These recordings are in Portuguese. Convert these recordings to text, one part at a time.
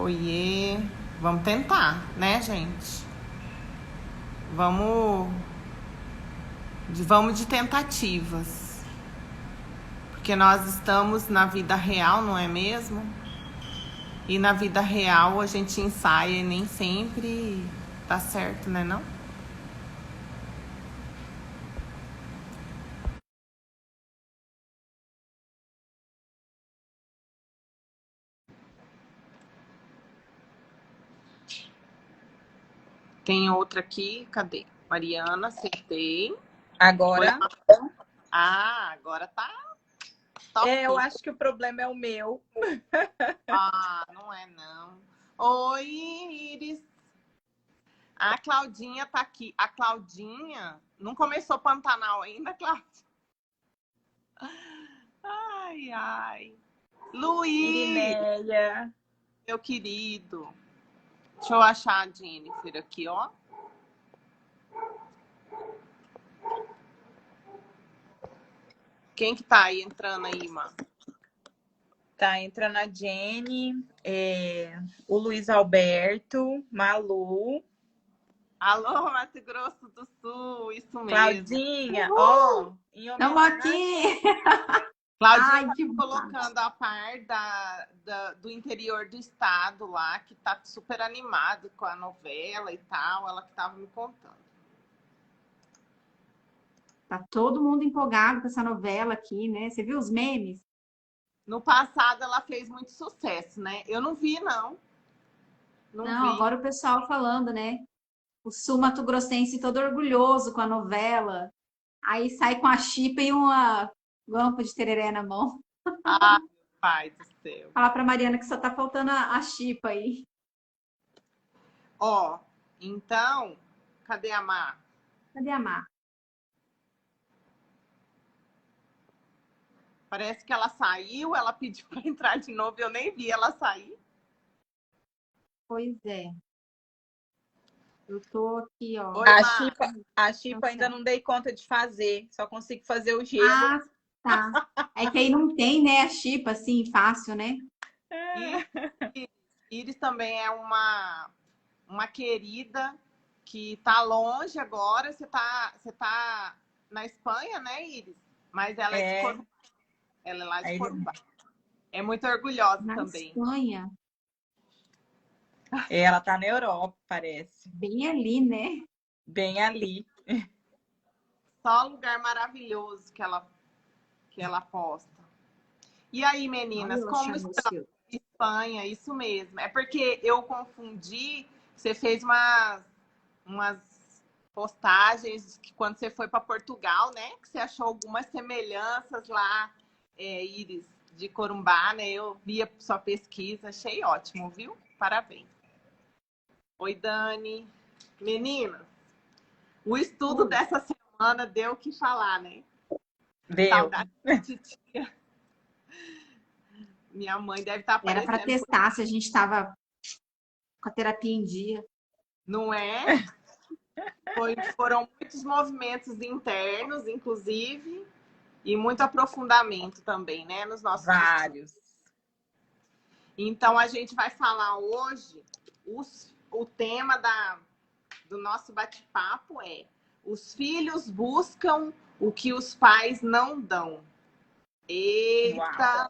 Oiê. Vamos tentar, né, gente? Vamos, vamos de tentativas. Porque nós estamos na vida real, não é mesmo? E na vida real a gente ensaia e nem sempre tá certo, né, não? Tem outra aqui, cadê? Mariana, acertei. Foi Agora, agora tá top. eu acho que o problema é o meu. Não é não. Oi, Iris. A Claudinha tá aqui. A Claudinha não começou Pantanal ainda, Claudinha? Ai, ai. Luiz, Irineia. meu querido. Deixa eu achar a Jennifer aqui, ó. Quem que tá aí entrando aí, mano? Tá entrando a Jenny, o Luiz Alberto, Malu. Alô, Mato Grosso do Sul, isso mesmo. Claudinha, ó, em Estamos aqui! Claudinha Ai, tá que colocando a par do interior do estado lá, que tá super animado com a novela e tal, ela que tava me contando. Tá todo mundo empolgado com essa novela aqui, né? Você viu os memes? No passado ela fez muito sucesso, né? Eu não vi, não. Não vi. Agora o pessoal falando, né? O Sul Mato Grossense todo orgulhoso com a novela. Aí sai com a chipa e uma guampa de tereré na mão. Ah, meu pai do céu. Falar pra Mariana que só tá faltando a chipa aí. Ó, então, cadê a Mar? Cadê a Mar? Parece que ela saiu, ela pediu para entrar de novo, eu nem vi ela sair. Pois é. Eu tô aqui, ó. Oi, A chipa ainda não dei conta de fazer, só consigo fazer o gelo. Ah, tá. É que aí não tem, né, a chipa assim, fácil, né? Iris também é uma querida que tá longe agora. Você tá na Espanha, né, Iris? Mas ela é de Corumbá. Ela é lá de Corumbá. É muito orgulhosa Na também. Espanha. Ela tá na Europa, parece. Bem ali, né? Bem ali. Só lugar maravilhoso que ela posta. E aí, meninas, como está a Espanha? Isso mesmo. É porque eu confundi. Você fez umas postagens que quando você foi para Portugal, né? Que você achou algumas semelhanças lá, Iris, de Corumbá, né? Eu vi a sua pesquisa, achei ótimo, viu? Parabéns. Oi, Dani. Meninas, o estudo dessa semana deu o que falar, né? Deu. Saudade da titia. Minha mãe deve estar aparecendo. Era para testar se a gente estava com a terapia em dia. Não é? Foram muitos movimentos internos, inclusive, e muito aprofundamento também, né? Nos nossos vários. Estudos. Então, a gente vai falar hoje, o tema do nosso bate-papo é: os filhos buscam o que os pais não dão. Eita!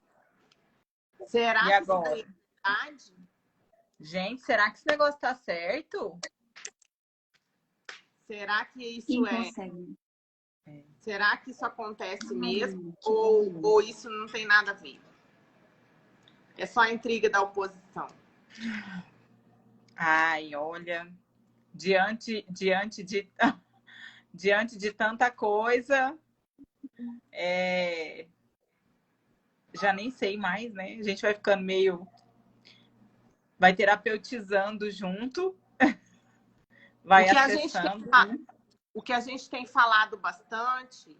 Uau. Será que agora? isso é verdade? Gente, será que esse negócio tá certo? Será que isso Quem consegue? Será que isso acontece mesmo? Ou isso não tem nada a ver? É só a intriga da oposição. Ai, olha, diante de tanta coisa, já nem sei mais, né? A gente vai ficando vai terapeutizando junto, vai acessando. O que a gente tem falado bastante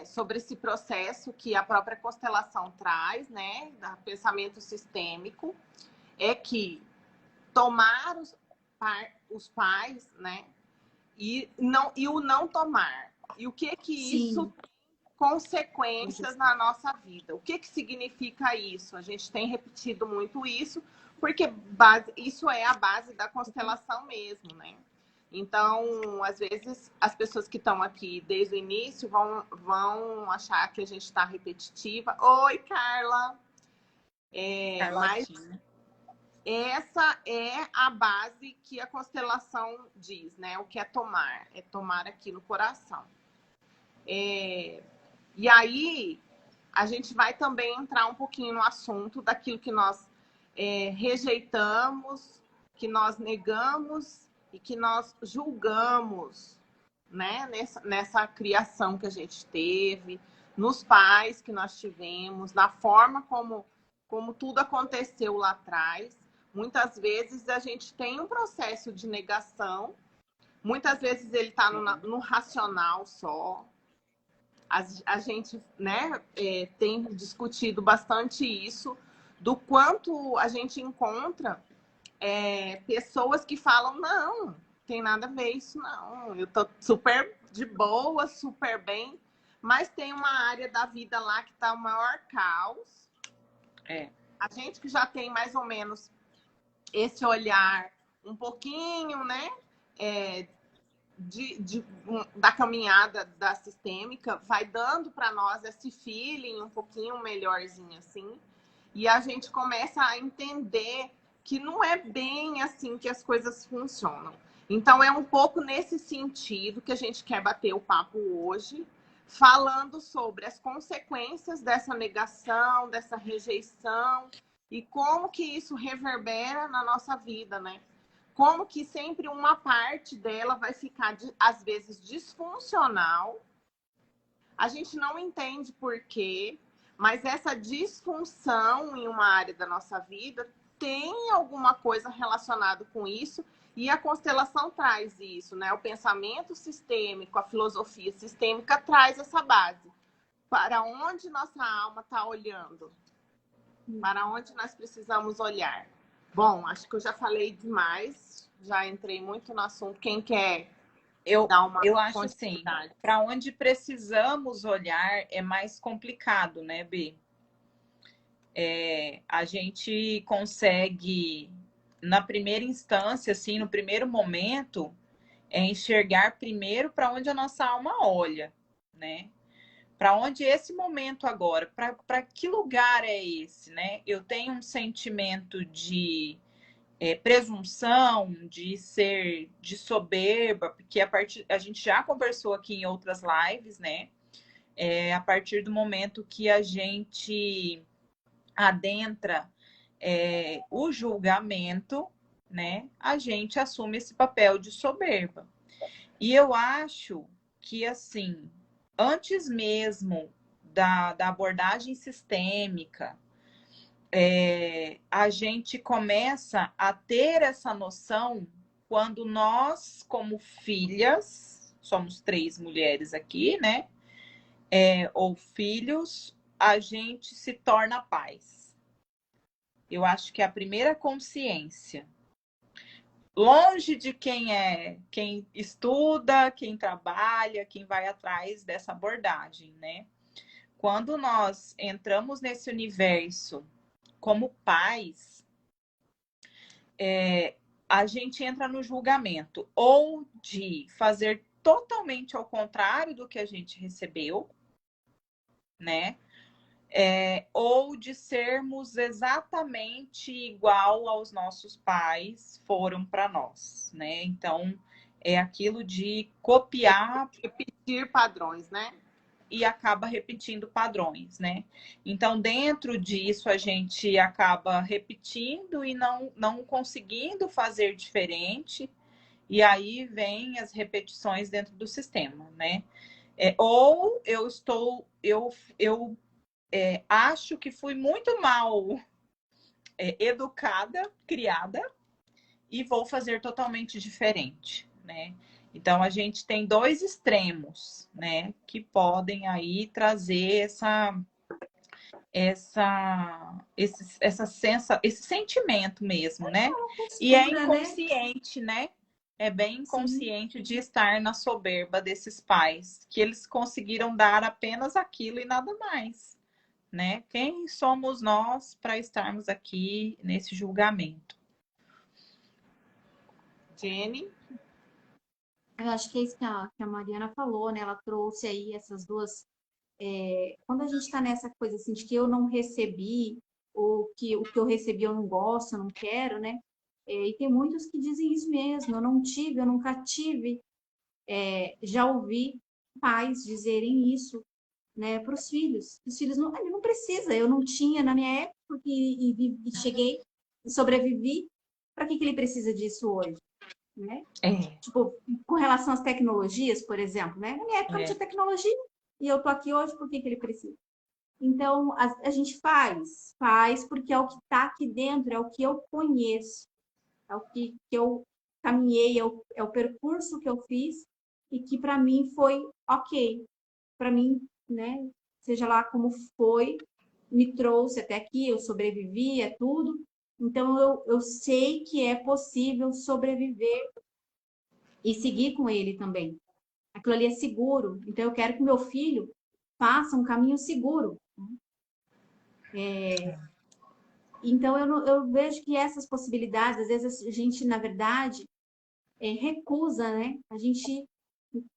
sobre esse processo que a própria constelação traz, né, do pensamento sistêmico, é que tomar os pais, né, e o não tomar. E o que isso tem consequências na nossa vida? O que significa isso? A gente tem repetido muito isso, porque isso é a base da constelação mesmo, né? Então, às vezes, as pessoas que estão aqui desde o início vão achar que a gente está repetitiva. Oi, Carla! Mas essa é a base que a constelação diz, né? O que é tomar aqui no coração. E aí, a gente vai também entrar um pouquinho no assunto daquilo que nós rejeitamos, que nós negamos e que nós julgamos, né? Nessa criação que a gente teve, nos pais que nós tivemos, na forma como tudo aconteceu lá atrás. Muitas vezes a gente tem um processo de negação, muitas vezes ele está no racional só. A gente, né, tem discutido bastante isso, do quanto a gente encontra pessoas que falam, não, tem nada a ver isso, não. Eu tô super de boa, super bem, mas tem uma área da vida lá que tá o maior caos. A gente que já tem mais ou menos esse olhar um pouquinho, né, da caminhada da sistêmica, vai dando para nós esse feeling um pouquinho melhorzinho assim, e a gente começa a entender que não é bem assim que as coisas funcionam. Então é um pouco nesse sentido que a gente quer bater o papo hoje, falando sobre as consequências dessa negação, dessa rejeição e como que isso reverbera na nossa vida, né? Como que sempre uma parte dela vai ficar, às vezes, disfuncional. A gente não entende por quê, mas essa disfunção em uma área da nossa vida tem alguma coisa relacionada com isso, e a constelação traz isso, né? O pensamento sistêmico, a filosofia sistêmica traz essa base. Para onde nossa alma está olhando? Para onde nós precisamos olhar? Bom, acho que eu já falei demais, já entrei muito no assunto. Quem quer dar uma eu acho assim, para onde precisamos olhar é mais complicado, né, Bê? A gente consegue, na primeira instância, assim, no primeiro momento, enxergar primeiro para onde a nossa alma olha, né? Para onde esse momento agora, para que lugar é esse, né? Eu tenho um sentimento de presunção, de soberba, porque a gente já conversou aqui em outras lives, né? A partir do momento que a gente adentra o julgamento, né? A gente assume esse papel de soberba. E eu acho que, assim, antes mesmo da abordagem sistêmica, a gente começa a ter essa noção quando nós, como filhas, somos 3 mulheres aqui, né? Ou filhos, a gente se torna pais. Eu acho que é a primeira consciência. Longe de quem estuda, quem trabalha, quem vai atrás dessa abordagem, né? Quando nós entramos nesse universo como pais, a gente entra no julgamento ou de fazer totalmente ao contrário do que a gente recebeu, né? Ou de sermos exatamente igual aos nossos pais foram para nós, né? Então, é aquilo de copiar, repetir padrões, né? E acaba repetindo padrões, né? Então, dentro disso, a gente acaba repetindo e não conseguindo fazer diferente, e aí vem as repetições dentro do sistema, né? Ou eu acho que fui muito mal educada, criada, e vou fazer totalmente diferente, né? Então, a gente tem 2 extremos, né? Que podem aí trazer esse sentimento mesmo, né? E é inconsciente, né? É bem inconsciente de estar na soberba desses pais, que eles conseguiram dar apenas aquilo e nada mais, né? Quem somos nós para estarmos aqui nesse julgamento? Jenny? Eu acho que é isso que a Mariana falou, né? Ela trouxe aí essas duas. Quando a gente está nessa coisa assim de que eu não recebi, ou que o que eu recebi eu não gosto, eu não quero, né? E tem muitos que dizem isso mesmo, eu não tive, eu nunca tive. Já ouvi pais dizerem isso, né, para os filhos. Os filhos não, ele não precisa, eu não tinha na minha época e cheguei e sobrevivi. Para que ele precisa disso hoje, né? Tipo, com relação às tecnologias, por exemplo, né? Na minha época não tinha tecnologia e eu tô aqui hoje, por que ele precisa? Então, a gente faz porque é o que está aqui dentro, é o que eu conheço, é o que eu caminhei, é o percurso que eu fiz e que para mim foi ok. Para mim, né? Seja lá como foi, me trouxe até aqui, eu sobrevivi, é tudo. Então, eu sei que é possível sobreviver e seguir com ele também. Aquilo ali é seguro. Então, eu quero que meu filho faça um caminho seguro. Então, eu vejo que essas possibilidades, às vezes a gente, na verdade, recusa, né? A gente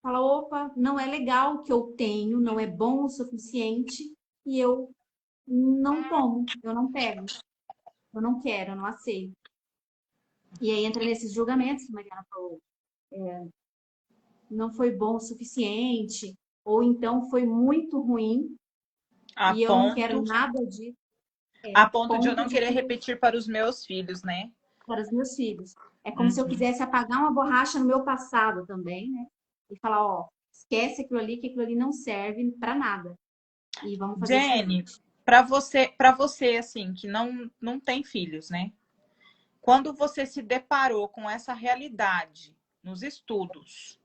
fala, opa, não é legal o que eu tenho, não é bom o suficiente, e eu não tomo, eu não pego, eu não quero, eu não aceito. E aí entra nesses julgamentos que a Mariana falou. Não foi bom o suficiente, ou então foi muito ruim, A e eu não quero ponto, nada disso. a ponto de eu Ponto não querer repetir para os meus filhos, né? para os meus filhos. É como se eu quisesse apagar uma borracha no meu passado também, né? E falar, ó, esquece aquilo ali, que aquilo ali não serve para nada. E vamos fazer Jenny, diferente. para você assim, que não tem filhos, né? Quando você se deparou com essa realidade nos estudos,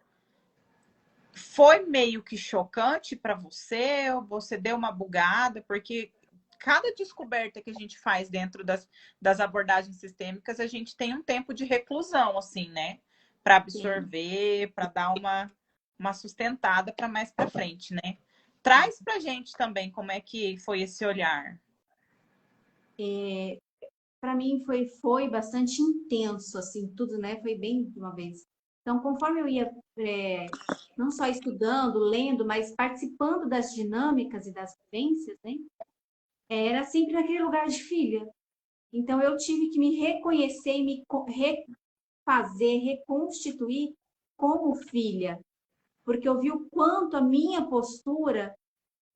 foi meio que chocante para você? Ou você deu uma bugada? Porque cada descoberta que a gente faz dentro das abordagens sistêmicas, a gente tem um tempo de reclusão, assim, né? Para absorver, para dar uma sustentada para mais para frente, né? Traz para a gente também como é que foi esse olhar. Para mim foi bastante intenso, assim, tudo, né? Foi bem de uma vez. Então, conforme eu ia não só estudando, lendo, mas participando das dinâmicas e das vivências, né? Era sempre naquele lugar de filha. Então, eu tive que me reconhecer e me refazer, reconstituir como filha, porque eu vi o quanto a minha postura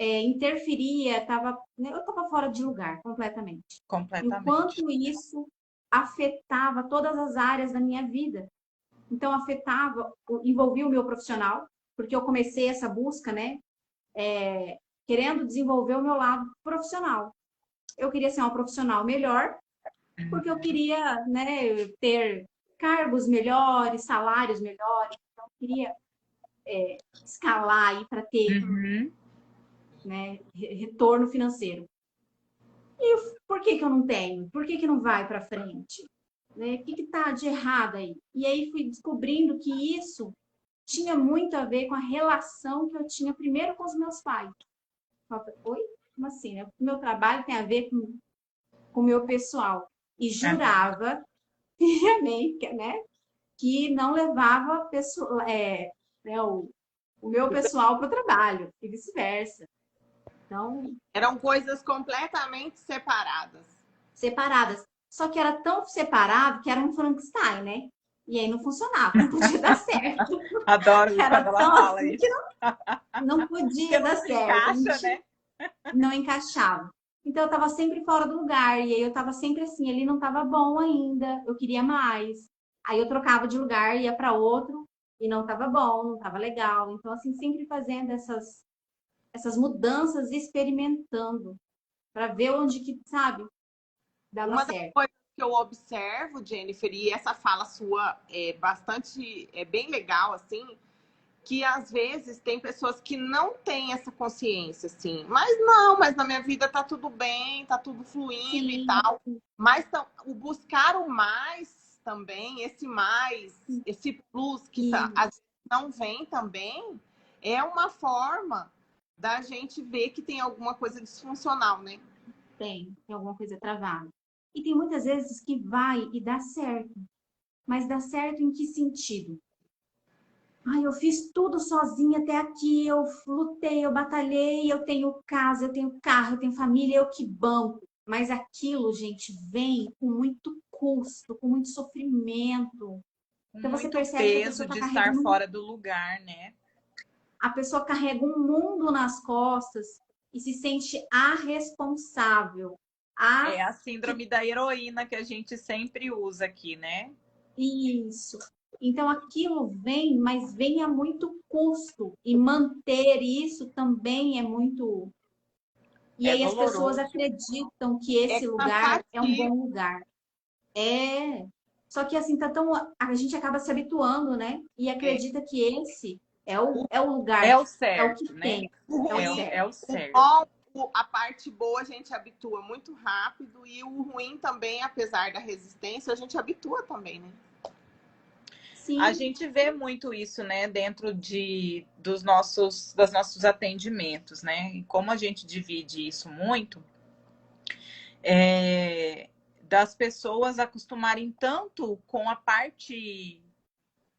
interferia, eu estava fora de lugar completamente. E o Completamente. quanto isso afetava todas as áreas da minha vida. Então, envolvia o meu profissional, porque eu comecei essa busca, né? Querendo desenvolver o meu lado profissional. Eu queria ser uma profissional melhor, porque eu queria, né, ter cargos melhores, salários melhores. Então, eu queria escalar aí para ter, né, retorno financeiro. E por que eu não tenho? Por que não vai para frente? Né? O que está de errado aí? E aí fui descobrindo que isso tinha muito a ver com a relação que eu tinha primeiro com os meus pais. Oi? Como assim? Né? O meu trabalho tem a ver com o meu pessoal. E jurava, piamente, né? Que não levava o meu pessoal para o trabalho, e vice-versa. Então, eram coisas completamente separadas. Separadas. Só que era tão separado que era um Frankenstein, né? E aí não funcionava, não podia dar certo. Adoro Era quando ela tão fala assim isso. que não podia Porque dar não se certo. encaixa, né? Não encaixava. Então eu estava sempre fora do lugar. E aí eu estava sempre assim, ele não estava bom ainda, eu queria mais. Aí eu trocava de lugar, ia para outro e não estava bom, não estava legal. Então, assim, sempre fazendo essas mudanças, experimentando, para ver onde que, sabe, dava Uma das certo. coisas que eu observo, Jennifer, e essa fala sua é bem legal, assim, que às vezes tem pessoas que não têm essa consciência, assim, mas na minha vida tá tudo bem, tá tudo fluindo e tal. Mas o buscar o mais também, esse plus que às vezes não vem também, é uma forma da gente ver que tem alguma coisa disfuncional, né? Tem alguma coisa travada. E tem muitas vezes que vai e dá certo. Mas dá certo em que sentido? Ai, eu fiz tudo sozinha até aqui, eu lutei, eu batalhei, eu tenho casa, eu tenho carro, eu tenho família, eu que banco. Mas aquilo, gente, vem com muito custo, com muito sofrimento. Com Então você muito percebe que a peso pessoa está de estar carregando, fora do lugar, né? a pessoa carrega um mundo nas costas e se sente a responsável. É A a síndrome da heroína que a gente sempre usa aqui, né? Isso. Então aquilo vem, mas vem a muito custo. E manter isso também é muito. E É aí as pessoas doloroso. acreditam que É esse lugar é um cansativo. bom lugar. É. Só que assim, tá tão. A gente acaba se habituando, né? E É. acredita que esse é o É lugar, o é o que certo, né? tem, O é o ruim, É certo. o o certo. bom, a parte boa a gente habitua muito rápido e o ruim também, apesar da resistência, a gente habitua também, né? A Sim, gente vê muito isso, né, dentro dos nossos atendimentos, né? E como a gente divide isso muito, das pessoas acostumarem tanto com a parte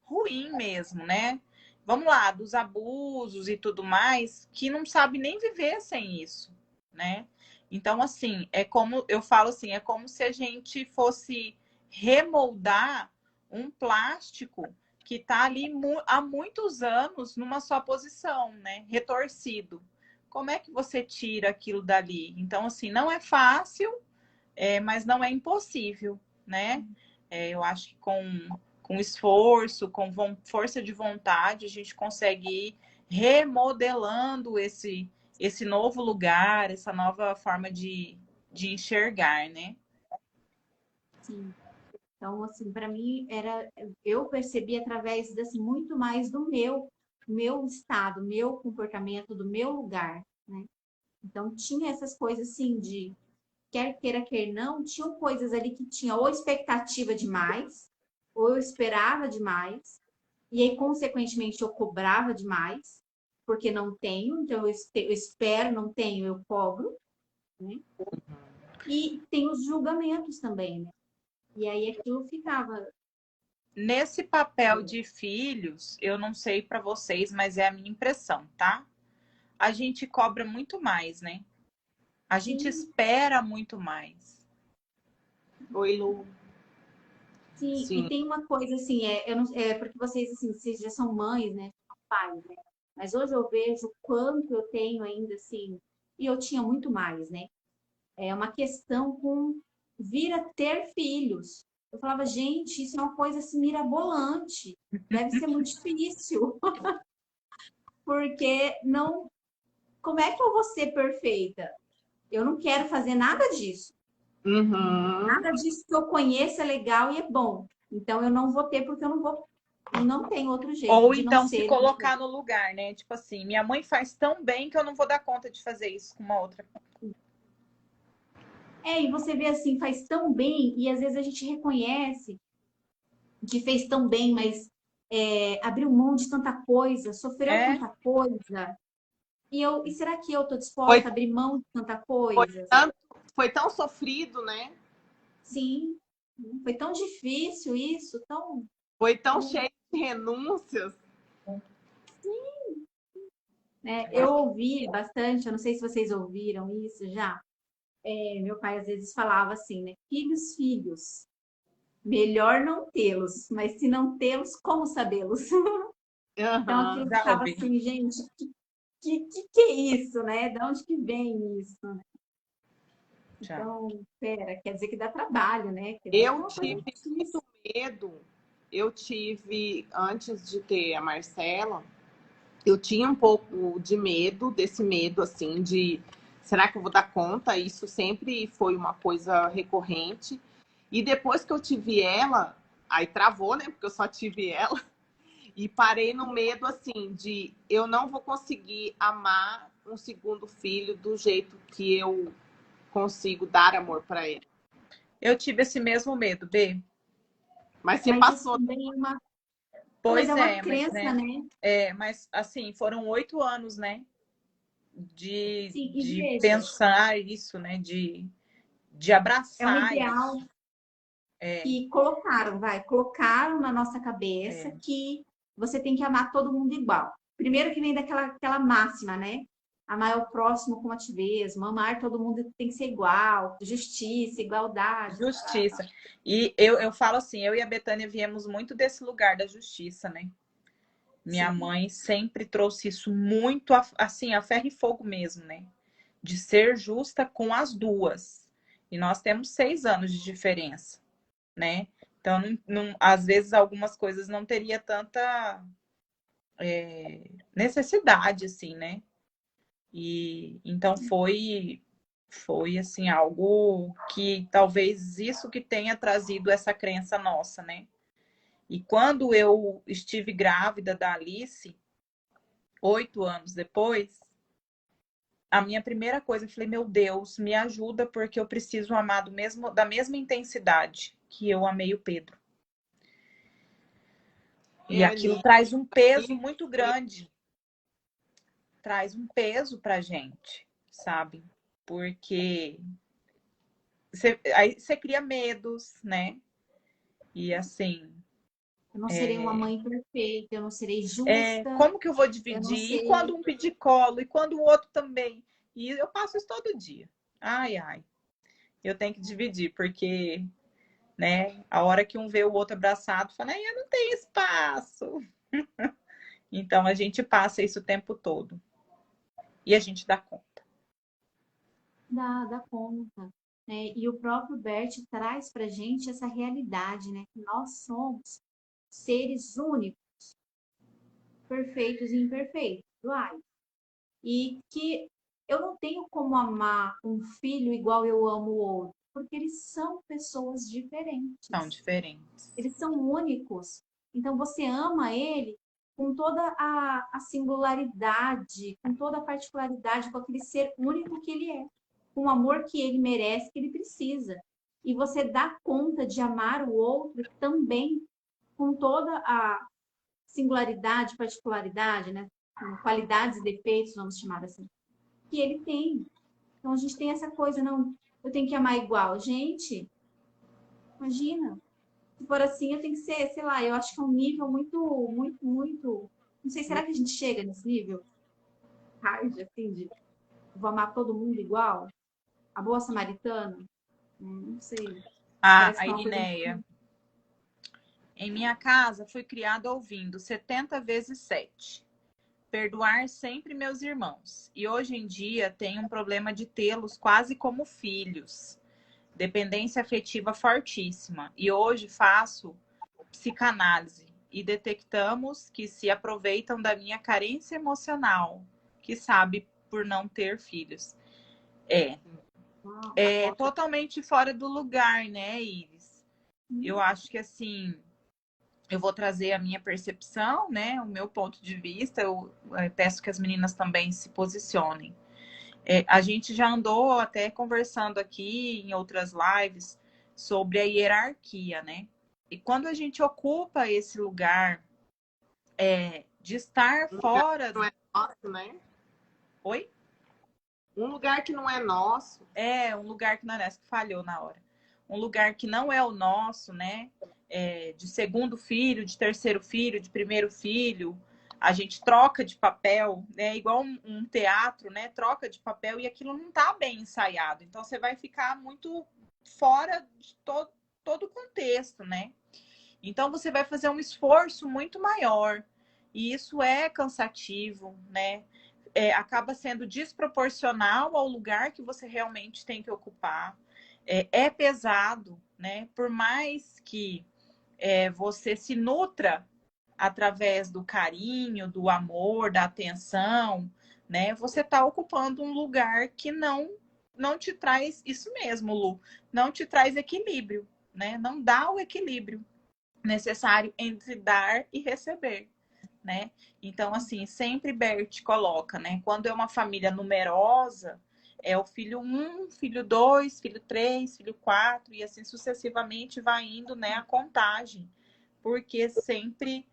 ruim mesmo, né? Vamos lá, dos abusos e tudo mais, que não sabe nem viver sem isso, né? Então, assim, é como eu falo assim, é como se a gente fosse remoldar um plástico que está ali há muitos anos numa só posição, né? Retorcido. Como é que você tira aquilo dali? Então, assim, não é fácil, mas não é impossível, né? Eu acho que com esforço, com força de vontade, a gente consegue ir remodelando esse novo lugar, essa nova forma de enxergar, né? sim. Então, assim, para mim eu percebi através desse muito mais do meu estado, meu comportamento, do meu lugar, né? Então tinha essas coisas assim de quer queira, quer não, tinham coisas ali que tinha ou expectativa demais, ou eu esperava demais, e aí, consequentemente, eu cobrava demais, porque não tenho, então eu espero, não tenho, eu cobro, né? E tem os julgamentos também, né? E aí aquilo ficava. Nesse papel de filhos, eu não sei para vocês, mas é a minha impressão, tá? A gente cobra muito mais, né? A gente Sim, espera muito mais. Oi, Lu. sim, e Sim. tem uma coisa assim, eu não, porque vocês já são mães, né? São pais, né? Mas hoje eu vejo o quanto eu tenho ainda, assim, e eu tinha muito mais, né? É uma questão com vir a ter filhos. Eu falava, gente, isso é uma coisa assim mirabolante. Deve ser muito difícil, porque não. Como é que eu vou ser perfeita? Eu não quero fazer nada disso. Uhum. Nada disso que eu conheça é legal e é bom. Então eu não vou ter porque eu não vou, não tem outro jeito Ou de não então se ser. colocar no lugar, né? Tipo assim, minha mãe faz tão bem que eu não vou dar conta de fazer isso com uma outra. E você vê assim, faz tão bem e às vezes a gente reconhece que fez tão bem, mas abriu mão de tanta coisa, sofreu É, tanta coisa. E será que eu tô Foi, disposta a abrir mão de tanta foi, coisa? tanto, foi tão sofrido, né? Sim, foi tão difícil isso, tão. Foi tão Então, cheio de renúncias. né, eu ouvi bastante, eu não sei se vocês ouviram isso já. Meu pai às vezes falava assim, né? Filhos, filhos, melhor não tê-los, mas se não tê-los, como sabê-los? Então Uhum. aquilo já ficava ouvi. assim, gente, que é isso, né? De onde que vem isso? Já. Então, pera, quer dizer que dá trabalho, né? Quer dizer que é Eu uma coisa tive difícil. muito medo. Eu tive, antes de ter a Marcela, eu tinha um pouco de medo, desse medo, assim, de será que eu vou dar conta? Isso sempre foi uma coisa recorrente. E depois que eu tive ela, aí travou, né? Porque eu só tive ela. E parei no medo, assim, de eu não vou conseguir amar um segundo filho do jeito que eu consigo dar amor para ele. Eu tive esse mesmo medo, B. Mas você Mas isso passou. também é uma. Não, mas é Pois uma é, mas, crença, né? né? Mas assim, foram 8 anos, né? Sim, de e veja, pensar isso, né? De é um abraçar ideal isso. É, que colocaram na nossa cabeça é, que você tem que amar todo mundo igual. Primeiro que vem aquela máxima, né? Amar o próximo com ativismo, amar todo mundo tem que ser igual, justiça, igualdade. justiça. E eu falo assim, eu e a Betânia viemos muito desse lugar da justiça, né? Minha Sim, mãe sempre trouxe isso muito, assim, a ferro e fogo mesmo, né? De ser justa com as duas. E nós temos 6 anos de diferença, né? Então, às vezes, algumas coisas não teria tanta necessidade, assim, né? E então foi assim algo que talvez isso que tenha trazido essa crença nossa, né? E quando eu estive grávida da Alice, 8 anos depois, a minha primeira coisa, eu falei, meu Deus, me ajuda porque eu preciso amar da mesma intensidade que eu amei o Pedro. E aquilo Evelyn, traz um peso muito grande, traz um peso pra gente, sabe? Porque aí você cria medos, né? E assim, eu não serei uma mãe perfeita, eu não serei justa, como que eu vou eu não dividir? E sei. quando um pedir colo? E quando o outro também? E eu passo isso todo dia. Ai, ai. Eu tenho que dividir, porque, né, a hora que um vê o outro abraçado, fala, ai, eu não tenho espaço. Então, a gente passa isso o tempo todo. E a gente dá conta. Dá conta. Né? E o próprio Bert traz para gente essa realidade, né? Que nós somos seres únicos, perfeitos e imperfeitos, iguais. E que eu não tenho como amar um filho igual eu amo o outro, porque eles são pessoas São diferentes. diferentes. Eles são únicos. Então você ama ele com toda a singularidade, com toda a particularidade, com aquele ser único que ele é, com o amor que ele merece, que ele precisa. E você dá conta de amar o outro também com toda a singularidade, particularidade, né? Com qualidades e defeitos, vamos chamar assim, que ele tem. Então a gente tem essa coisa, não, eu tenho que amar igual. Gente, imagina, se for assim, eu tenho que ser, sei lá, eu acho que é um nível muito. Não sei, será que a gente chega nesse nível hard, assim, de vou amar todo mundo igual? A boa samaritana? Não sei. Parece A que é uma coisa Irineia. muito. Em minha casa, fui criada ouvindo 70 vezes 7. Perdoar sempre meus irmãos. E hoje em dia tenho um problema de tê-los quase como filhos. Dependência afetiva fortíssima. E hoje faço psicanálise e detectamos que se aproveitam da minha carência emocional, que sabe por não ter filhos. É totalmente fora do lugar, né, Iris? Eu acho que assim, eu vou trazer a minha percepção, né, o meu ponto de vista. Eu peço que as meninas também se posicionem. A gente já andou até conversando aqui em outras lives sobre a hierarquia, né? E quando a gente ocupa esse lugar de estar um lugar fora. que não é nosso, né? Oi? Um lugar que não é nosso. Um lugar que não é nosso, que falhou na hora. Um lugar que não é o nosso, né? De segundo filho, de terceiro filho, de primeiro filho. A gente troca de papel, né? Igual um teatro, né? Troca de papel e aquilo não tá bem ensaiado. Então você vai ficar muito fora de todo o contexto, né? Então você vai fazer um esforço muito maior. E isso é cansativo, né? Acaba sendo desproporcional ao lugar que você realmente tem que ocupar. É pesado, né? Por mais que você se nutra através do carinho, do amor, da atenção, né? Você está ocupando um lugar que não te traz isso mesmo, Lu, não te traz equilíbrio, né? Não dá o equilíbrio necessário entre dar e receber, né? Então, assim, sempre Bert coloca, né? Quando é uma família numerosa, é o filho 1, filho 2, filho 3, filho 4, e assim sucessivamente vai indo, né, a contagem, porque sempre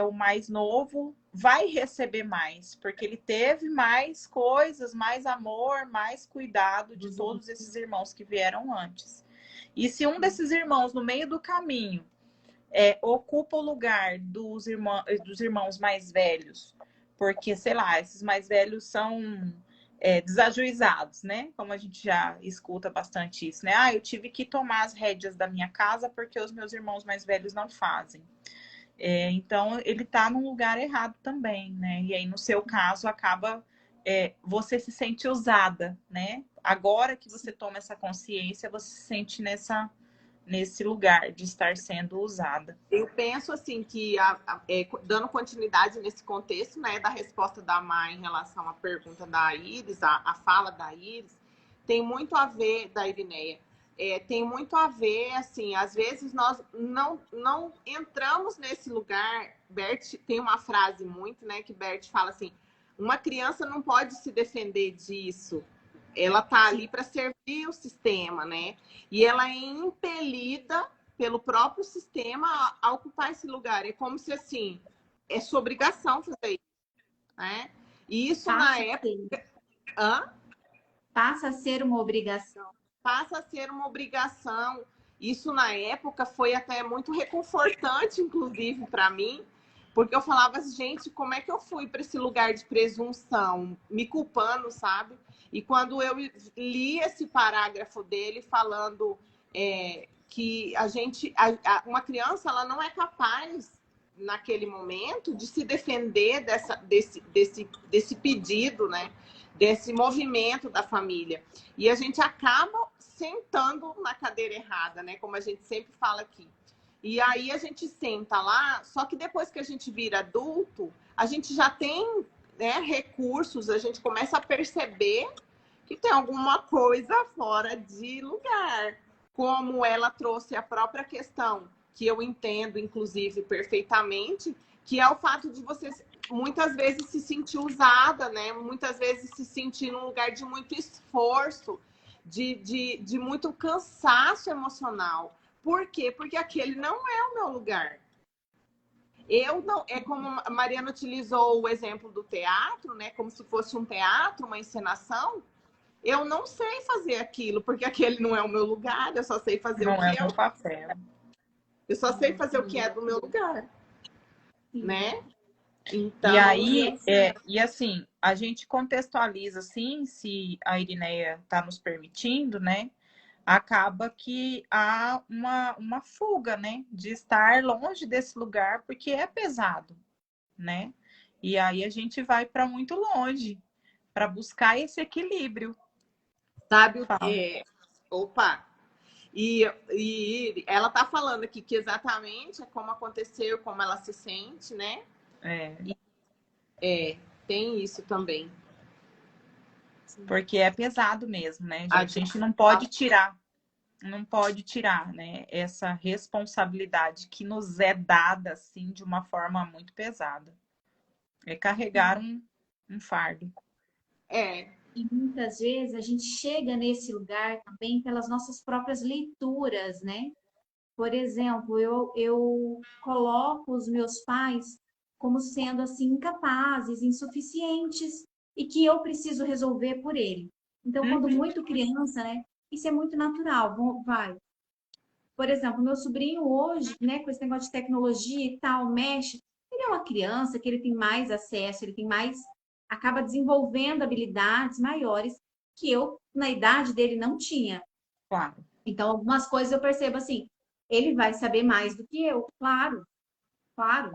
o mais novo vai receber mais, porque ele teve mais coisas, mais amor, mais cuidado de todos esses irmãos que vieram antes. E se um desses irmãos, no meio do caminho, ocupa o lugar dos irmãos mais velhos, porque, sei lá, esses mais velhos são desajuizados, né? Como a gente já escuta bastante isso, né? Ah, eu tive que tomar as rédeas da minha casa porque os meus irmãos mais velhos não fazem. Então, ele está num lugar errado também, né? E aí, no seu caso, acaba... você se sente usada, né? Agora que você toma essa consciência, você se sente nesse lugar de estar sendo usada. Eu penso assim que, dando continuidade nesse contexto, né, da resposta da Má em relação à pergunta da Iris, a fala da Iris, tem muito a ver, da Irineia, tem muito a ver, assim, às vezes nós não entramos nesse lugar. Bert tem uma frase muito, né, que Bert fala assim, uma criança não pode se defender disso, ela tá ali para servir o sistema, né, e ela é impelida pelo próprio sistema a ocupar esse lugar. É como se, assim, é sua obrigação fazer isso, né? E isso na época... Passa a ser uma obrigação. Passa a ser uma obrigação. Isso na época foi até muito reconfortante, inclusive, para mim, porque eu falava, gente, como é que eu fui para esse lugar de presunção, me culpando, sabe? E quando eu li esse parágrafo dele falando que uma criança, ela não é capaz, naquele momento, de se defender desse pedido, né? Desse movimento da família. E a gente acaba sentando na cadeira errada, né? Como a gente sempre fala aqui. E aí a gente senta lá, só que depois que a gente vira adulto, a gente já tem, né, recursos, a gente começa a perceber que tem alguma coisa fora de lugar. Como ela trouxe a própria questão, que eu entendo, inclusive, perfeitamente, que é o fato de você muitas vezes se sentir usada, né? Muitas vezes se sentir num lugar de muito esforço, de muito cansaço emocional. Por quê? Porque aquele não é o meu lugar. Eu não, é como a Mariana utilizou o exemplo do teatro, né? Como se fosse um teatro, uma encenação. Eu não sei fazer aquilo, porque aquele não é o meu lugar, eu só sei fazer não o que é o papel. Eu só sei fazer o que é do meu lugar, né? Então, e aí, e assim, a gente contextualiza assim, se a Irineia está nos permitindo, né? Acaba que há uma fuga, né? De estar longe desse lugar, porque é pesado, né? E aí a gente vai para muito longe, para buscar esse equilíbrio. Sabe o que? Opa! E ela tá falando aqui que exatamente é como aconteceu, como ela se sente, né? Tem isso também. Porque é pesado mesmo, né, gente? A gente não pode tirar, né, essa responsabilidade que nos é dada, assim, de uma forma muito pesada. É carregar um fardo. E muitas vezes a gente chega nesse lugar também pelas nossas próprias leituras, né? Por exemplo, eu coloco os meus pais como sendo assim incapazes, insuficientes e que eu preciso resolver por ele. Então, quando muito criança, né? Isso é muito natural, vai. Por exemplo, meu sobrinho hoje, né, com esse negócio de tecnologia e tal, mexe. Ele é uma criança que ele tem mais acesso, ele tem mais, acaba desenvolvendo habilidades maiores que eu, na idade dele, não tinha. Claro. Então, algumas coisas eu percebo assim, ele vai saber mais do que eu, claro, claro.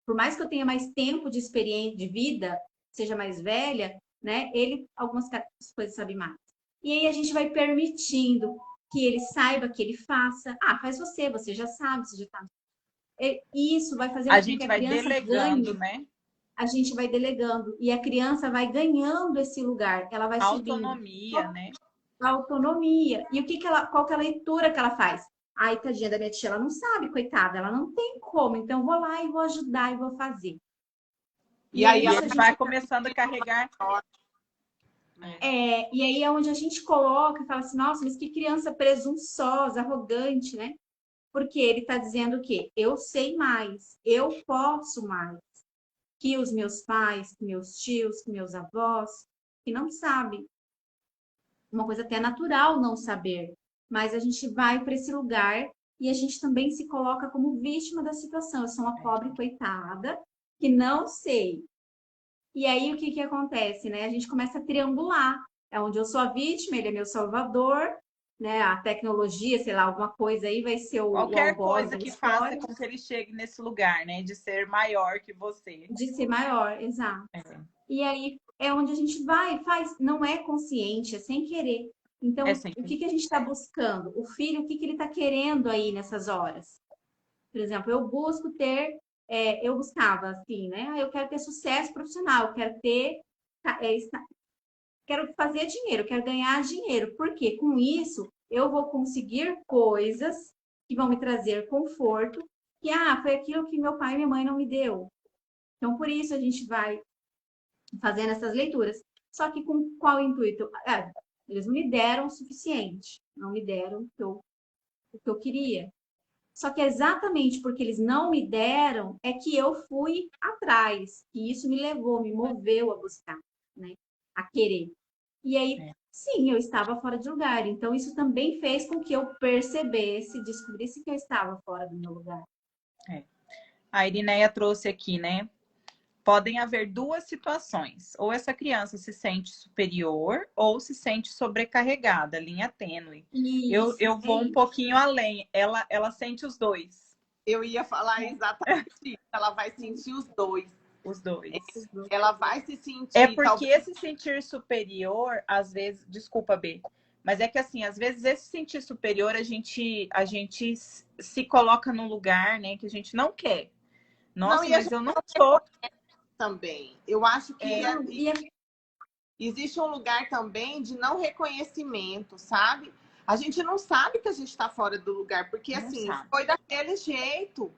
Por mais que eu tenha mais tempo de experiência, de vida, seja mais velha, né? Ele, algumas coisas sabe mais. E aí a gente vai permitindo que ele saiba, que ele faça. Ah, faz você já sabe, você já tá. Isso vai fazer a com gente que a vai criança delegando, ganhe. né? A gente vai delegando. E a criança vai ganhando esse lugar. Ela vai autonomia, subindo. né? Autonomia. E qual que é a leitura que ela faz? Ai, tadinha da minha tia, ela não sabe, coitada, ela não tem como. Então, vou lá e vou ajudar e vou fazer. E aí a gente vai começando a carregar. E aí é onde a gente coloca e fala assim, nossa, mas que criança presunçosa, arrogante, né? Porque ele está dizendo o quê? Eu sei mais, eu posso mais. que os meus pais, que meus tios, que meus avós, que não sabem. Uma coisa até natural não saber, mas a gente vai para esse lugar e a gente também se coloca como vítima da situação. Eu sou uma pobre coitada que não sei. E aí o que que acontece, né? A gente começa a triangular. É onde eu sou a vítima, ele é meu salvador, né? A tecnologia, sei lá, alguma coisa aí vai ser o Qualquer algoz coisa da que faça história com que ele chegue nesse lugar, né? De ser maior que você. de ser maior, exato. É, E aí é onde a gente vai, faz, não é consciente, é sem querer. é Então, o sempre. que que a gente está buscando? O filho, o que que ele está querendo aí nessas horas? Por exemplo, eu busco ter, eu buscava assim, né? Eu quero ter sucesso profissional, eu quero ter, quero fazer dinheiro, quero ganhar dinheiro. Porque com isso eu vou conseguir coisas que vão me trazer conforto, que foi aquilo que meu pai e minha mãe não me deu. Então, por isso a gente vai fazendo essas leituras. Só que com qual intuito? Eles não me deram o suficiente, não me deram o que eu queria. Só que exatamente porque eles não me deram, é que eu fui atrás, que isso me levou, me moveu a buscar, né? A querer. E aí, sim, eu estava fora de lugar. Então, isso também fez com que eu percebesse, descobrisse que eu estava fora do meu lugar. A Irineia trouxe aqui, né? Podem haver duas situações. Ou essa criança se sente superior ou se sente sobrecarregada, linha tênue. Eu vou um pouquinho além. Ela sente os dois. Eu ia falar exatamente isso. Ela vai sentir os dois. Os dois. Ela vai se sentir... É porque esse sentir superior, às vezes... Desculpa, B. Mas é que assim, às vezes esse sentir superior, a gente se coloca num lugar, né, que a gente não quer. Nossa, não, mas eu não sou... Também. Eu acho que existe um lugar também de não reconhecimento, sabe? A gente não sabe que a gente está fora do lugar, porque Não assim, sabe. foi daquele jeito,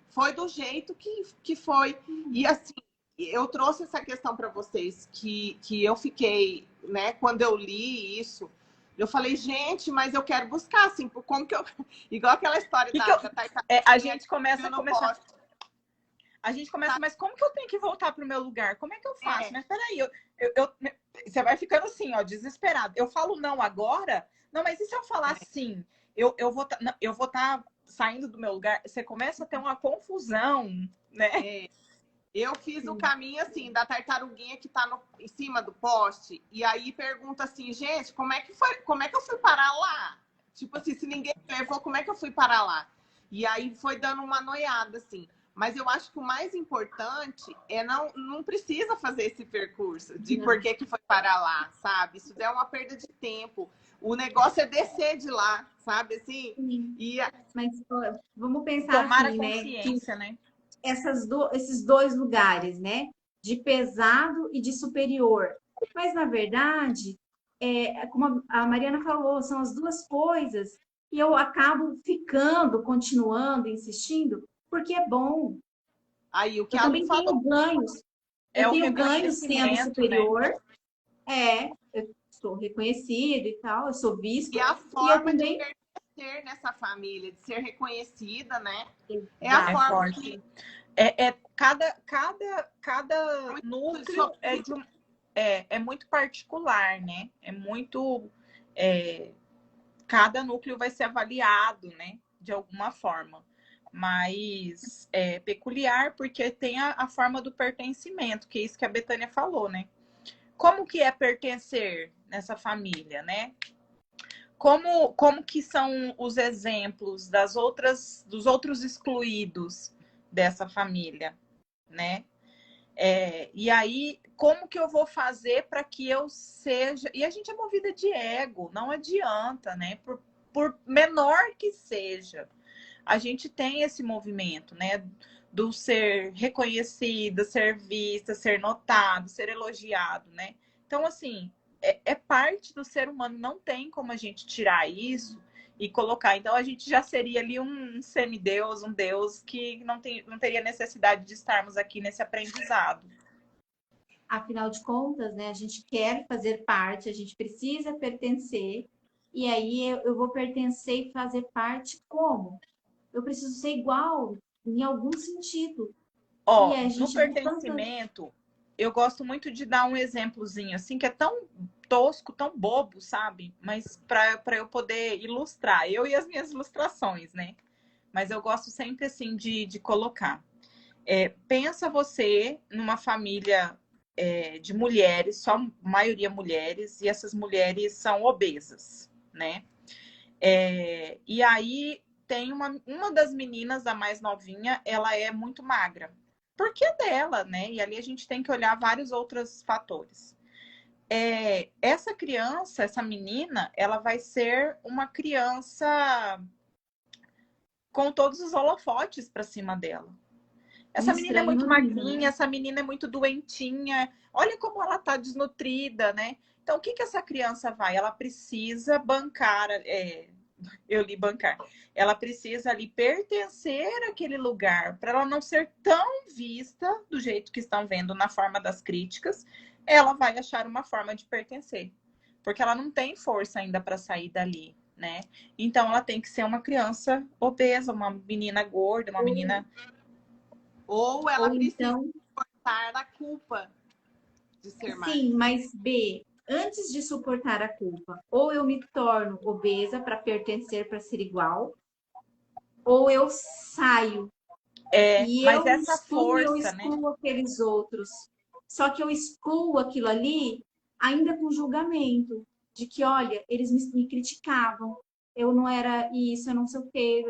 foi do jeito que foi. E assim, eu trouxe essa questão para vocês, que eu fiquei, né, quando eu li isso, eu falei, gente, mas eu quero buscar, assim, como que eu... Igual aquela história a gente começa a gente começa, mas como que eu tenho que voltar pro meu lugar? Como é que eu faço? Mas peraí, você vai ficando assim, ó, desesperado. Eu falo não agora? Não, mas e se eu falar sim? Eu vou estar saindo do meu lugar. Você começa a ter uma confusão, né? Eu fiz o caminho assim, da tartaruguinha que tá em cima do poste, e aí pergunta assim, gente, como é que eu fui parar lá? Tipo assim, se ninguém me levou, como é que eu fui parar lá? E aí foi dando uma noiada, assim. Mas eu acho que o mais importante é não precisa fazer esse percurso de por que foi parar lá, sabe? Isso é uma perda de tempo. O negócio é descer de lá, sabe? Assim, Mas vamos pensar tomar assim, a consciência, né? Esses dois lugares, né? De pesado e de superior. Mas, na verdade, como a Mariana falou, são as duas coisas. E eu acabo continuando, insistindo, porque é bom. Aí, o que eu também tenho ganhos. Eu tenho ganhos sendo superior. Né? Eu sou reconhecida e tal, eu sou vista. E a forma também... de pertencer nessa família, de ser reconhecida, né? É a forma que... Cada núcleo é muito particular, né? É muito... cada núcleo vai ser avaliado, né? De alguma forma. Mas é peculiar porque tem a forma do pertencimento, que é isso que a Betânia falou, né? Como que é pertencer nessa família, né? Como que são os exemplos dos outros excluídos dessa família, né? E aí, como que eu vou fazer para que eu seja... E a gente é movida de ego, não adianta, né? Por menor que seja, a gente tem esse movimento, né? Do ser reconhecida, ser vista, ser notado, ser elogiado, né? Então, assim, é parte do ser humano, não tem como a gente tirar isso e colocar. Então, a gente já seria ali um semideus, um deus que não teria necessidade de estarmos aqui nesse aprendizado. Afinal de contas, né, a gente quer fazer parte, a gente precisa pertencer, e aí eu vou pertencer e fazer parte como? Eu preciso ser igual em algum sentido. Ó, a no gente pertencimento, eu gosto muito de dar um exemplozinho, assim, que é tão tosco, tão bobo, sabe? Mas para eu poder ilustrar, eu e as minhas ilustrações, né? Mas eu gosto sempre, assim, de colocar. Pensa você numa família de mulheres, só maioria mulheres, e essas mulheres são obesas, né? E aí tem uma das meninas, a mais novinha, ela é muito magra. Porque é dela, né? E ali a gente tem que olhar vários outros fatores. Essa criança, essa menina, ela vai ser uma criança com todos os holofotes para cima dela. Essa menina é estranho muito no mínimo, magrinha, né? essa menina é muito doentinha. Olha como ela tá desnutrida, né? Então, o que essa criança vai? Ela precisa bancar, eu li bancar. Ela precisa ali pertencer àquele lugar para ela não ser tão vista do jeito que estão vendo na forma das críticas. Ela vai achar uma forma de pertencer, porque ela não tem força ainda para sair dali, né? Então, ela tem que ser uma criança obesa, uma menina gorda, uma menina. Ou ela precisa então, suportar a culpa de ser magra. sim, mas B, antes de suportar a culpa, ou eu me torno obesa para pertencer, para ser igual, ou eu saio e Mas eu essa força, né? excluo aqueles outros. Só que eu excluo aquilo ali ainda com julgamento de que, olha, eles me criticavam, eu não era isso, eu não sei o quê,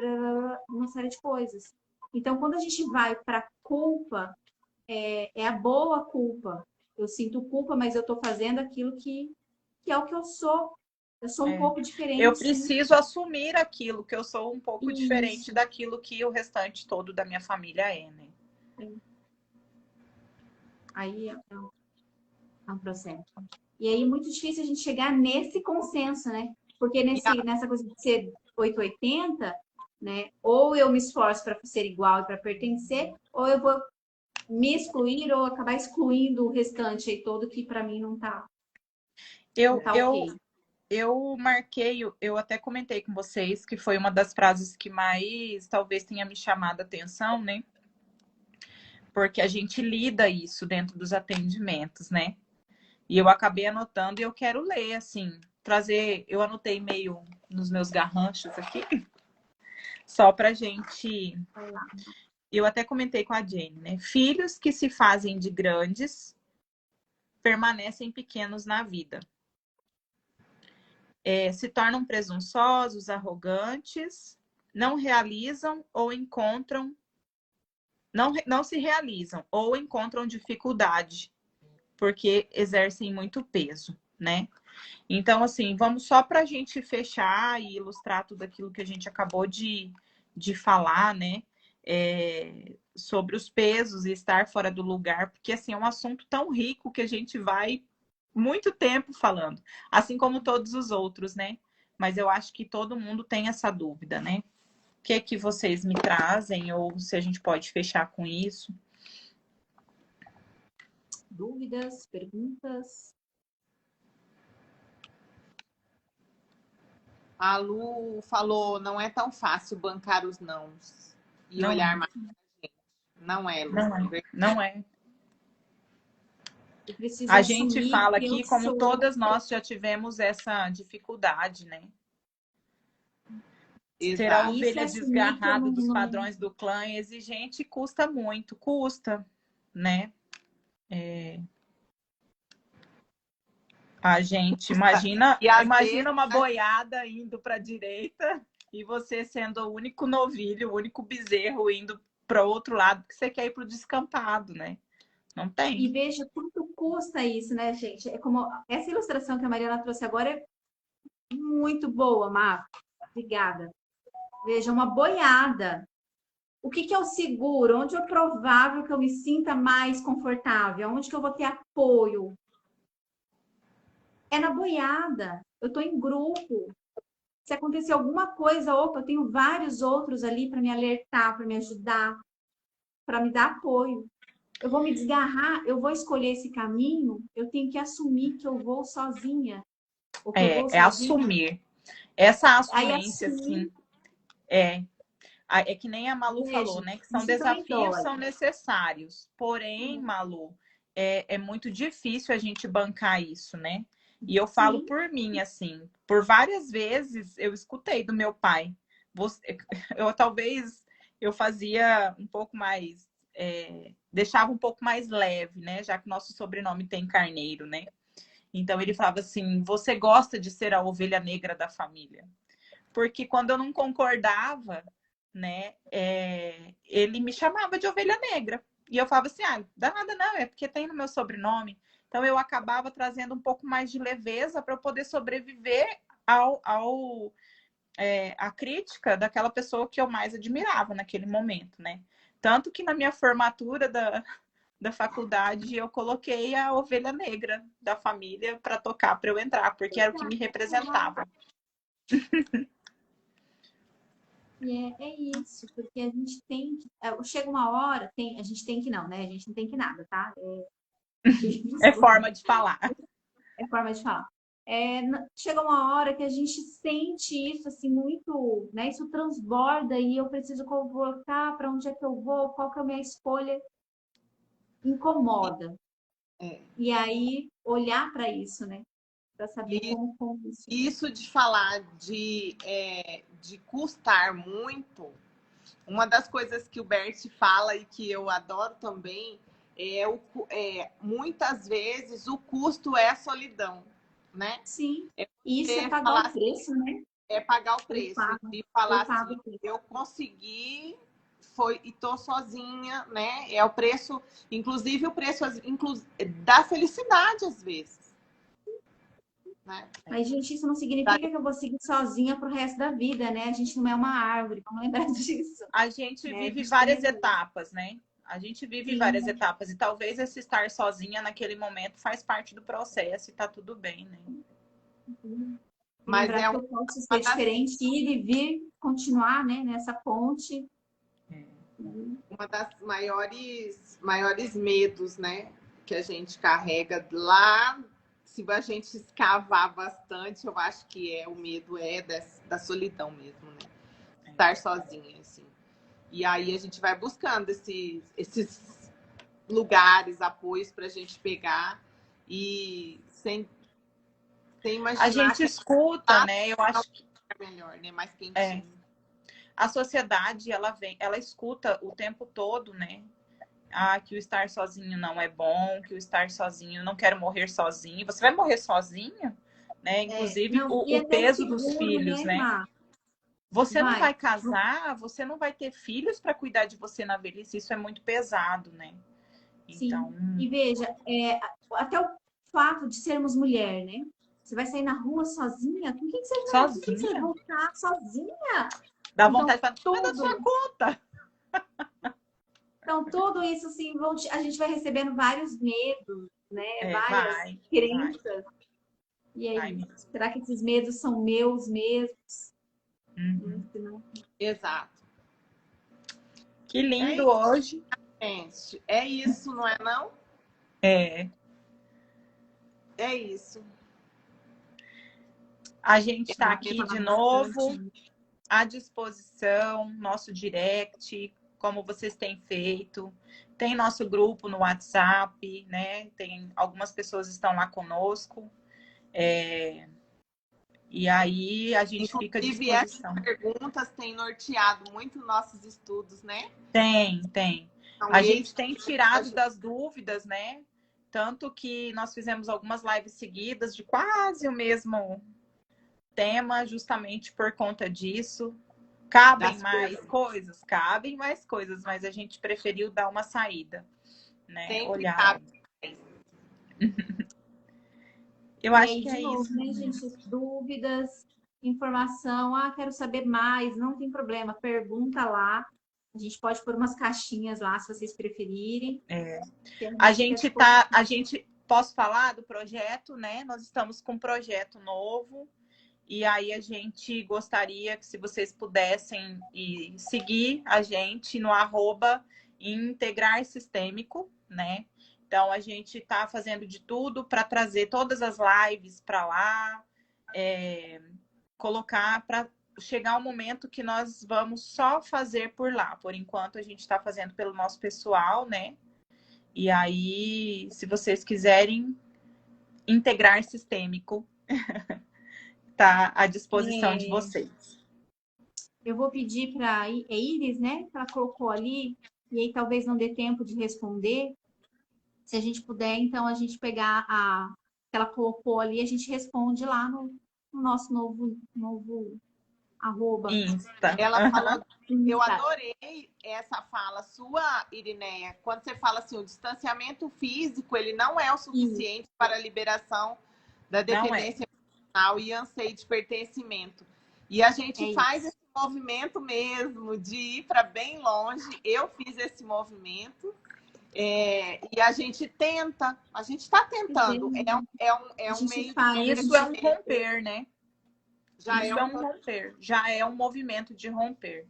uma série de coisas. Então, quando a gente vai para a culpa, é a boa culpa. Eu sinto culpa, mas eu estou fazendo aquilo que é o que eu sou. Eu sou um pouco diferente. Eu preciso assumir aquilo, que eu sou um pouco diferente Isso. daquilo que o restante todo da minha família é, né? Aí é um processo. E aí é muito difícil a gente chegar nesse consenso, né? Porque nessa coisa de ser 880, né? Ou eu me esforço para ser igual e para pertencer, ou eu vou me excluir ou acabar excluindo o restante aí todo que para mim não tá ok. Eu marquei, eu até comentei com vocês que foi uma das frases que mais talvez tenha me chamado a atenção, né? Porque a gente lida isso dentro dos atendimentos, né? E eu acabei anotando e eu quero ler, assim, trazer. Eu anotei meio nos meus garranchos aqui, só pra gente. Eu até comentei com a Jane, né? Filhos que se fazem de grandes permanecem pequenos na vida. Se tornam presunçosos, arrogantes, não realizam ou encontram. Não se realizam ou encontram dificuldade, porque exercem muito peso, né? Então, assim, vamos só para a gente fechar e ilustrar tudo aquilo que a gente acabou de falar, né? Sobre os pesos e estar fora do lugar, porque, assim, é um assunto tão rico que a gente vai muito tempo falando, assim como todos os outros, né? Mas eu acho que todo mundo tem essa dúvida, né? O que é que vocês me trazem, ou se a gente pode fechar com isso? Dúvidas, perguntas? A Lu falou, não é tão fácil bancar os nãos e Não olhar é. mais pra gente. Não é, Lu. Não é. Eu preciso A gente assumir fala que eu aqui como sou. todas nós já tivemos essa dificuldade, né? Ser a Exato. Isso é ovelha assumir que eu desgarrada dos não. padrões do clã é exigente e custa muito, custa, né? A gente imagina E às vezes, uma boiada indo para a direita e você sendo o único novilho, o único bezerro indo para o outro lado, porque você quer ir para o descampado, né? Não tem. E veja quanto custa isso, né, gente? É como essa ilustração que a Mariana trouxe agora é muito boa, Mar. Obrigada. Veja, uma boiada. O que é o seguro? Onde é provável que eu me sinta mais confortável? Onde que eu vou ter apoio? É na boiada. Eu estou em grupo. Se acontecer alguma coisa, opa, eu tenho vários outros ali para me alertar, para me ajudar, para me dar apoio. Eu vou me desgarrar, eu vou escolher esse caminho, eu tenho que assumir que eu vou sozinha. Ou que eu vou É sozinha. assumir. Essa Aí assumência, assumir. assim, é. É que nem a Malu falou, né? Que são isso também desafios, dói. são necessários. Porém, Malu, é muito difícil a gente bancar isso, né? E eu falo Sim. por mim, assim, por várias vezes eu escutei do meu pai. Talvez eu fazia um pouco mais, deixava um pouco mais leve, né? Já que nosso sobrenome tem Carneiro, né? Então ele falava assim: você gosta de ser a ovelha negra da família? Porque quando eu não concordava, né, ele me chamava de ovelha negra. E eu falava assim: ah, dá nada não, é porque tem no meu sobrenome. Então eu acabava trazendo um pouco mais de leveza para eu poder sobreviver à crítica daquela pessoa que eu mais admirava naquele momento, né? Tanto que na minha formatura da faculdade eu coloquei a ovelha negra da família para tocar, para eu entrar, porque era o que me representava. E é isso, porque a gente tem que. Chega uma hora, a gente tem que não, né? A gente não tem que nada, tá? É forma de falar. É forma de falar. Chega uma hora que a gente sente isso assim muito, né? Isso transborda e eu preciso colocar para onde é que eu vou, qual que é a minha escolha, incomoda. E aí olhar para isso, né? Para saber como isso. Isso de falar de custar muito, uma das coisas que o Bert fala e que eu adoro também muitas vezes o custo é a solidão, né? Sim, isso é pagar o preço, né? É pagar o preço. E falar assim, eu consegui, e tô sozinha, né? É o preço, inclusive o preço da felicidade, às vezes. Né? Mas, gente, isso não significa que eu vou seguir sozinha pro resto da vida, né? A gente não é uma árvore, vamos lembrar disso. A gente vive várias etapas, né? A gente vive várias etapas. E talvez esse estar sozinha naquele momento faz parte do processo e tá tudo bem, né? Mas lembrar que eu posso ser diferente, ir e vir, continuar, né, nessa ponte. Uma das maiores medos, né, que a gente carrega lá, se a gente escavar bastante, eu acho que o medo da solidão mesmo, né? Estar sozinha, assim. E aí a gente vai buscando esses lugares, apoios para a gente pegar e sem imaginar. A gente escuta, né? Eu acho que é melhor, né? Mais quentinho. A sociedade, ela escuta o tempo todo, né? Que o estar sozinho não é bom, que o estar sozinho, não quero morrer sozinho. Você vai morrer sozinho, né? Inclusive o peso dos filhos, né? Você não vai casar, você não vai ter filhos para cuidar de você na velhice. Isso é muito pesado, né? Então... Sim. E veja, até o fato de sermos mulher, né? Você vai sair na rua sozinha? Com quem você vai? Com quem você vai voltar sozinha? Dá vontade de falar, tudo da sua conta. Então, tudo isso, assim, a gente vai recebendo vários medos, né? Várias crenças. E aí, será que esses medos são meus mesmos? Exato. Que lindo hoje. Gente, é isso, não é não? É isso. A gente está aqui de novo, à disposição, nosso direct, como vocês têm feito. Tem nosso grupo no WhatsApp, né? Tem algumas pessoas estão lá conosco. E aí a gente fica à disposição. Essas perguntas têm norteado muito nossos estudos, né? Tem. Então, a gente tem tirado das dúvidas, né? Tanto que nós fizemos algumas lives seguidas de quase o mesmo tema, justamente por conta disso. Cabem mais coisas, mas a gente preferiu dar uma saída, né? Sempre olhar. Cabe. Eu acho que é isso, né, gente? Dúvidas, informação. Quero saber mais. Não tem problema, pergunta lá. A gente pode pôr umas caixinhas lá, se vocês preferirem. Posso falar do projeto, né? Nós estamos com um projeto novo. E aí a gente gostaria que se vocês pudessem seguir a gente no @integrar sistêmico, né? Então a gente está fazendo de tudo para trazer todas as lives para lá, colocar para chegar um momento que nós vamos só fazer por lá. Por enquanto, a gente está fazendo pelo nosso pessoal, né? E aí, se vocês quiserem integrar sistêmico, tá à disposição de vocês. Eu vou pedir para a Iris, né? Que ela colocou ali, e aí talvez não dê tempo de responder. Se a gente puder, então, a gente pegar a que ela colocou ali, a gente responde lá no nosso novo arroba. Insta. Ela falou, eu adorei essa fala sua, Irineia, quando você fala assim, o distanciamento físico, ele não é o suficiente para a liberação da dependência emocional e anseio de pertencimento. E a gente faz esse movimento mesmo de ir para bem longe. Eu fiz esse movimento. E a gente tenta, a gente está tentando. É um meio de... Isso é um romper, né? Já Isso é um romper. Já é um movimento de romper.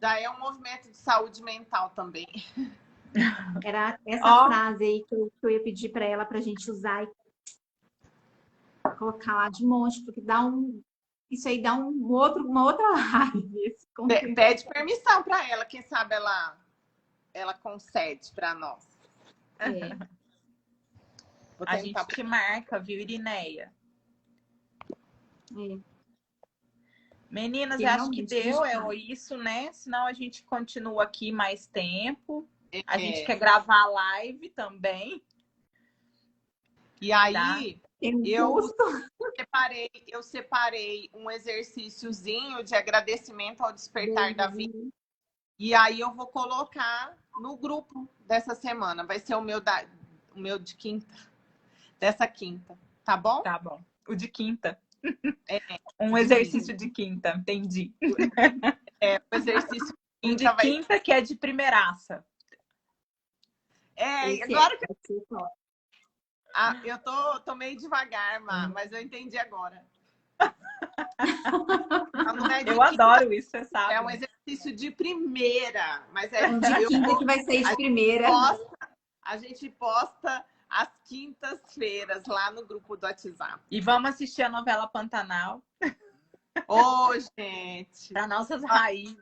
Já é um movimento de saúde mental também. Era essa frase aí que eu ia pedir para ela para a gente usar e colocar lá de monte, porque isso aí dá uma outra live. Pede permissão para ela, quem sabe ela concede para nós. A gente te marca, viu, Irineia? Meninas, acho que deu isso, né? Senão a gente continua aqui mais tempo. A gente quer gravar live também. E aí, eu separei um exercíciozinho de agradecimento ao despertar da vida. E aí eu vou colocar no grupo dessa semana. Vai ser o meu de quinta. Dessa quinta. Tá bom? Tá bom. O de quinta. Um exercício de quinta, entendi. O exercício de quinta que é de primeiraça. Agora que eu tô meio devagar, mas eu entendi agora. Eu adoro isso, você sabe. É um exercício de primeira, mas é de quinta que vai sair de primeira. A gente posta às quintas-feiras lá no grupo do WhatsApp. E vamos assistir a novela Pantanal. Gente! Para nossas raízes.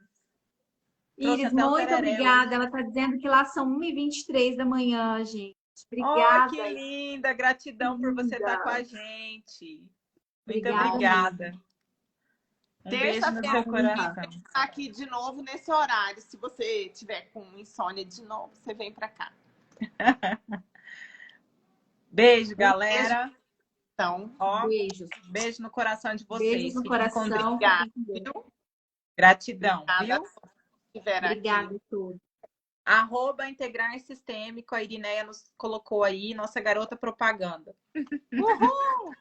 Iris, muito obrigada. Ela está dizendo que lá são 1h23 da manhã, gente. Obrigada. Que linda! Gratidão por você estar com a gente. Muito obrigada. Terça-feira aqui de novo nesse horário. Se você tiver com insônia de novo, você vem para cá. Beijo, galera. Então, beijos. Beijo no coração de vocês. Beijos no coração. Gratidão, viu? Obrigada a todos. @integrar sistêmico, a Irineia nos colocou aí, nossa garota propaganda. Uhul!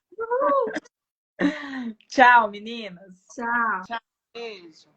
Tchau, meninas. Tchau. Beijo.